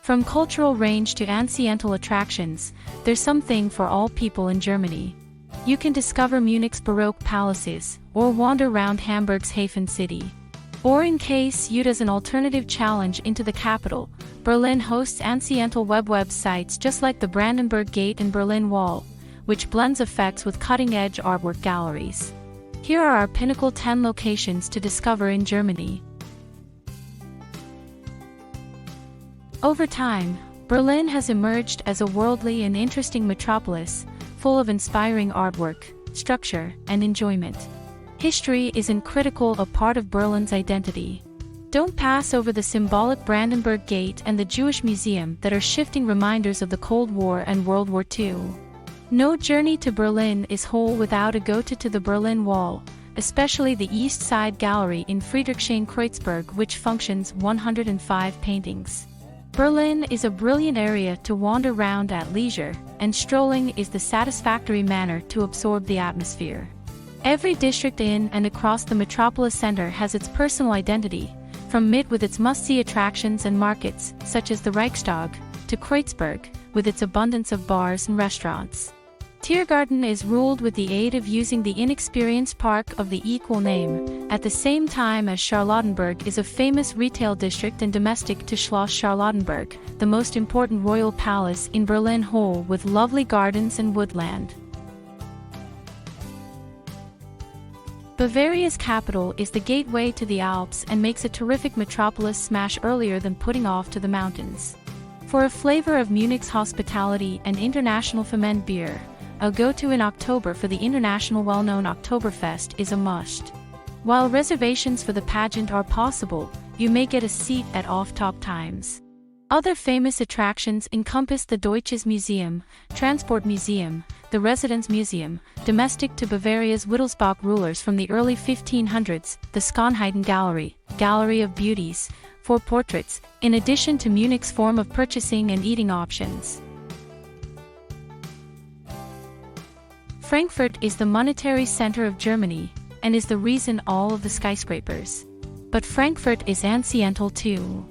From cultural range to anciental attractions, there's something for all people in Germany. You can discover Munich's baroque palaces, or wander round Hamburg's HafenCity. Or in case you'd as an alternative challenge into the capital, Berlin hosts anciental webweb sites just like the Brandenburg Gate and Berlin Wall, which blends effects with cutting-edge artwork galleries. Here are our pinnacle 10 locations to discover in Germany. Over time, Berlin has emerged as a worldly and interesting metropolis, full of inspiring artwork, structure, and enjoyment. History isn't critical a part of Berlin's identity. Don't pass over the symbolic Brandenburg Gate and the Jewish Museum that are shifting reminders of the Cold War and World War II. No journey to Berlin is whole without a go-to the Berlin Wall, especially the East Side Gallery in Friedrichshain-Kreuzberg, which functions 105 paintings. Berlin is a brilliant area to wander round at leisure, and strolling is the satisfactory manner to absorb the atmosphere. Every district in and across the metropolis center has its personal identity, from Mitte with its must-see attractions and markets, such as the Reichstag, to Kreuzberg, with its abundance of bars and restaurants. Tiergarten is ruled with the aid of using the inexperienced park of the equal name, at the same time as Charlottenburg is a famous retail district and domestic to Schloss Charlottenburg, the most important royal palace in Berlin whole with lovely gardens and woodland. Bavaria's capital is the gateway to the Alps and makes a terrific metropolis smash earlier than putting off to the mountains. For a flavor of Munich's hospitality and international ferment beer, a go-to in October for the international well-known Oktoberfest is a must. While reservations for the pageant are possible, you may get a seat at off-top times. Other famous attractions encompass the Deutsches Museum, Transport Museum, the Residence Museum, domestic to Bavaria's Wittelsbach rulers from the early 1500s, the Schönheiten Gallery, Gallery of Beauties, for portraits, in addition to Munich's form of purchasing and eating options. Frankfurt is the monetary center of Germany, and is the reason all of the skyscrapers. But Frankfurt is anciental too.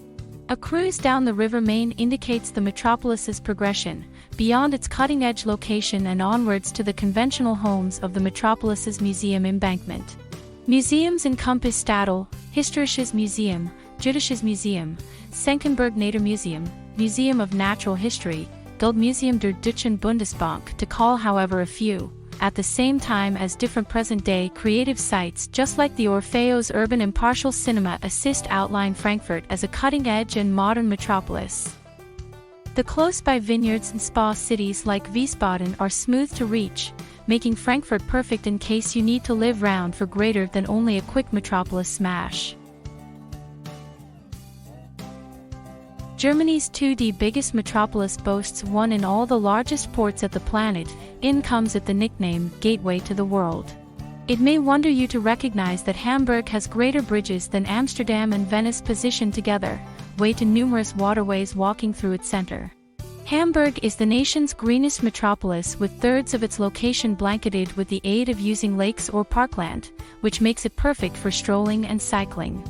A cruise down the River Main indicates the metropolis's progression, beyond its cutting-edge location and onwards to the conventional homes of the metropolis's museum embankment. Museums encompass Stadel, Historisches Museum, Jüdisches Museum, Senckenberg Naturmuseum, Museum of Natural History, Geldmuseum der Deutschen Bundesbank to call however a few, at the same time as different present-day creative sites just like the Orfeo's urban impartial cinema assist outline Frankfurt as a cutting-edge and modern metropolis. The close-by vineyards and spa cities like Wiesbaden are smooth to reach, making Frankfurt perfect in case you need to live round for greater than only a quick metropolis smash. Germany's 2D biggest metropolis boasts one in all the largest ports at the planet, in comes at the nickname Gateway to the World. It may wonder you to recognize that Hamburg has greater bridges than Amsterdam and Venice positioned together, way to numerous waterways walking through its center. Hamburg is the nation's greenest metropolis with thirds of its location blanketed with the aid of using lakes or parkland, which makes it perfect for strolling and cycling.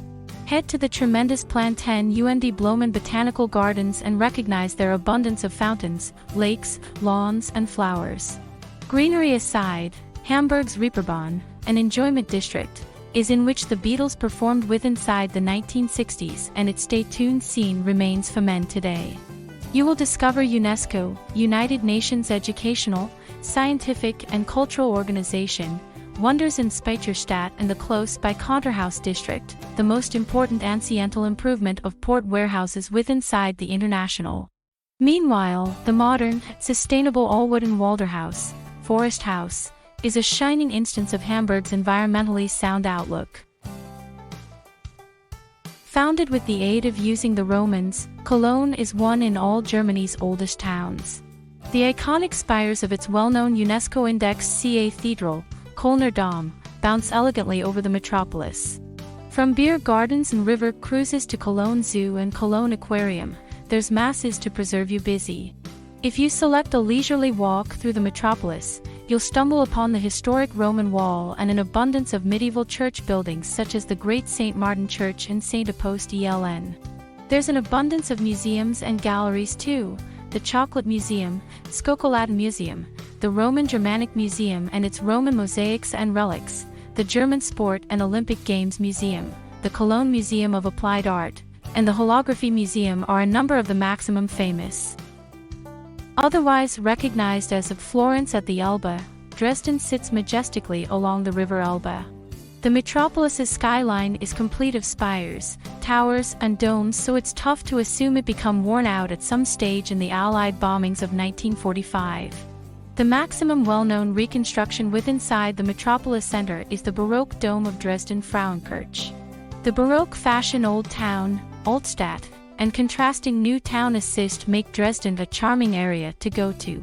Head to the tremendous Planten und Blumen Botanical Gardens and recognize their abundance of fountains, lakes, lawns, and flowers. Greenery aside, Hamburg's Reeperbahn, an enjoyment district, is in which the Beatles performed with inside the 1960s, and its Stay Tuned scene remains ferment today. You will discover UNESCO, United Nations Educational, Scientific and Cultural Organization, wonders in Speicherstadt and the close-by Konterhaus district, the most important anciental improvement of port warehouses with inside the International. Meanwhile, the modern, sustainable all-wooden Walderhaus, Forest House, is a shining instance of Hamburg's environmentally sound outlook. Founded with the aid of using the Romans, Cologne is one in all Germany's oldest towns. The iconic spires of its well-known UNESCO-indexed Cathedral, Kölner Dom, bounce elegantly over the metropolis. From beer gardens and river cruises to Cologne Zoo and Cologne Aquarium, there's masses to preserve you busy. If you select a leisurely walk through the metropolis, you'll stumble upon the historic Roman Wall and an abundance of medieval church buildings such as the Great St. Martin Church and St. Apost Eln. There's an abundance of museums and galleries too. The Chocolate Museum, Schokoladenmuseum, the Roman Germanic Museum and its Roman mosaics and relics, the German Sport and Olympic Games Museum, the Cologne Museum of Applied Art, and the Holography Museum are a number of the maximum famous. Otherwise recognized as of Florence at the Elbe, Dresden sits majestically along the river Elbe. The metropolis's skyline is complete of spires, towers, and domes, so it's tough to assume it become worn out at some stage in the Allied bombings of 1945. The maximum well-known reconstruction withinside the metropolis center is the Baroque dome of Dresden Frauenkirche. The Baroque fashion Old Town, Altstadt, and contrasting New Town assist make Dresden a charming area to go to.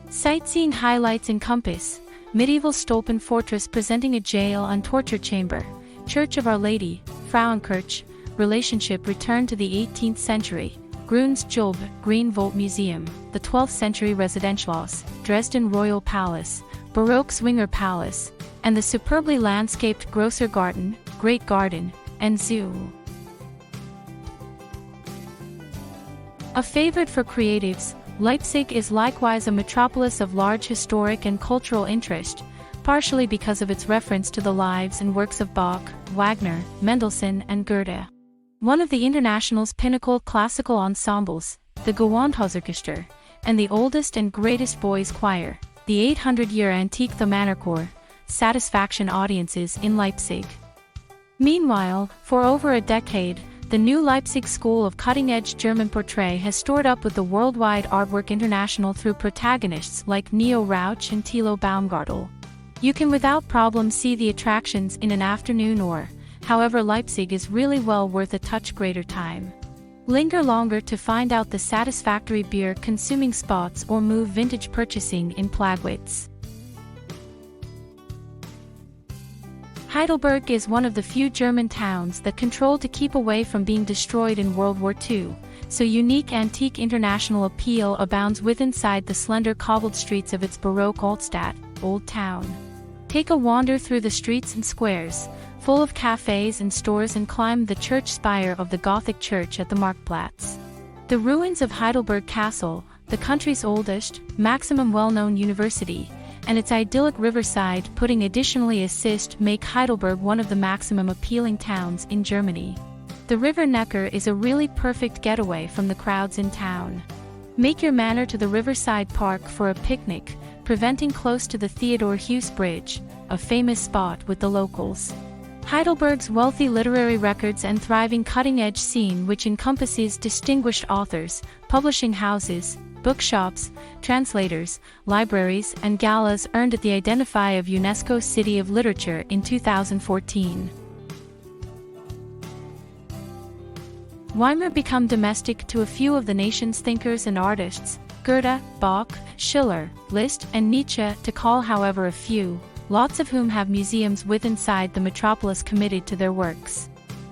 Sightseeing highlights encompass medieval Stolpen Fortress presenting a jail and torture chamber, Church of Our Lady, Frauenkirche, relationship returned to the 18th century, Grun's Julbe, Green Vault Museum, the 12th century residentials, Dresden Royal Palace, Baroque Zwinger Palace, and the superbly landscaped Grosser Garten, Great Garden, and Zoo. A favorite for creatives, Leipzig is likewise a metropolis of large historic and cultural interest, partially because of its reference to the lives and works of Bach, Wagner, Mendelssohn and Goethe. One of the International's pinnacle classical ensembles, the Gewandhausorchester, and the oldest and greatest boys' choir, the 800-year antique The Männerchor, satisfaction audiences in Leipzig. Meanwhile, for over a decade, the New Leipzig School of Cutting-Edge German Portrait has stored up with the Worldwide Artwork International through protagonists like Neo Rauch and Thilo Baumgartel. You can without problem see the attractions in an afternoon or, however, Leipzig is really well worth a touch greater time. Linger longer to find out the satisfactory beer-consuming spots or move vintage purchasing in Plagwitz. Heidelberg is one of the few German towns that controlled to keep away from being destroyed in World War II, so unique antique international appeal abounds withinside the slender cobbled streets of its Baroque Altstadt, Old Town. Take a wander through the streets and squares, full of cafes and stores, and climb the church spire of the Gothic church at the Marktplatz. The ruins of Heidelberg Castle, the country's oldest, maximum well-known university, and its idyllic riverside putting additionally assist make Heidelberg one of the maximum appealing towns in Germany. The River Neckar is a really perfect getaway from the crowds in town. Make your manner to the Riverside Park for a picnic, preventing close to the Theodor Heuss Bridge, a famous spot with the locals. Heidelberg's wealthy literary records and thriving cutting-edge scene, which encompasses distinguished authors, publishing houses, bookshops, translators, libraries, and galas, earned it the identify of UNESCO City of Literature in 2014. Weimar become domestic to a few of the nation's thinkers and artists, Goethe, Bach, Schiller, Liszt, and Nietzsche to call however a few, lots of whom have museums withinside the metropolis committed to their works.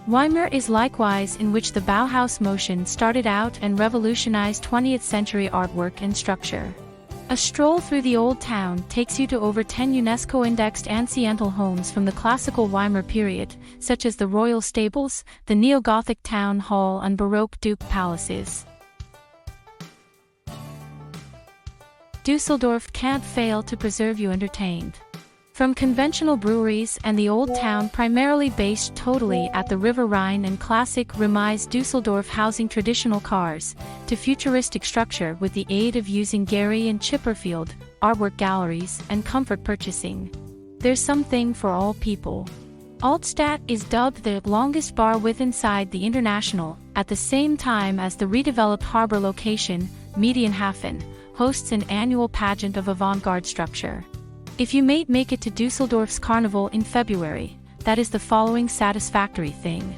Weimar is likewise in which the Bauhaus motion started out and revolutionized 20th century artwork and structure. A stroll through the old town takes you to over 10 UNESCO-indexed anciental homes from the classical Weimar period, such as the Royal Stables, the Neo-Gothic Town Hall and Baroque Duke Palaces. Dusseldorf can't fail to preserve you entertained. From conventional breweries and the old town primarily based totally at the River Rhine and classic Remise Dusseldorf housing traditional cars, to futuristic structure with the aid of using Gehry and Chipperfield, artwork galleries, and comfort purchasing. There's something for all people. Altstadt is dubbed the longest bar withinside the International, at the same time as the redeveloped harbor location, Medienhafen, hosts an annual pageant of avant-garde structure. If you make it to Dusseldorf's carnival in February, that is the following satisfactory thing.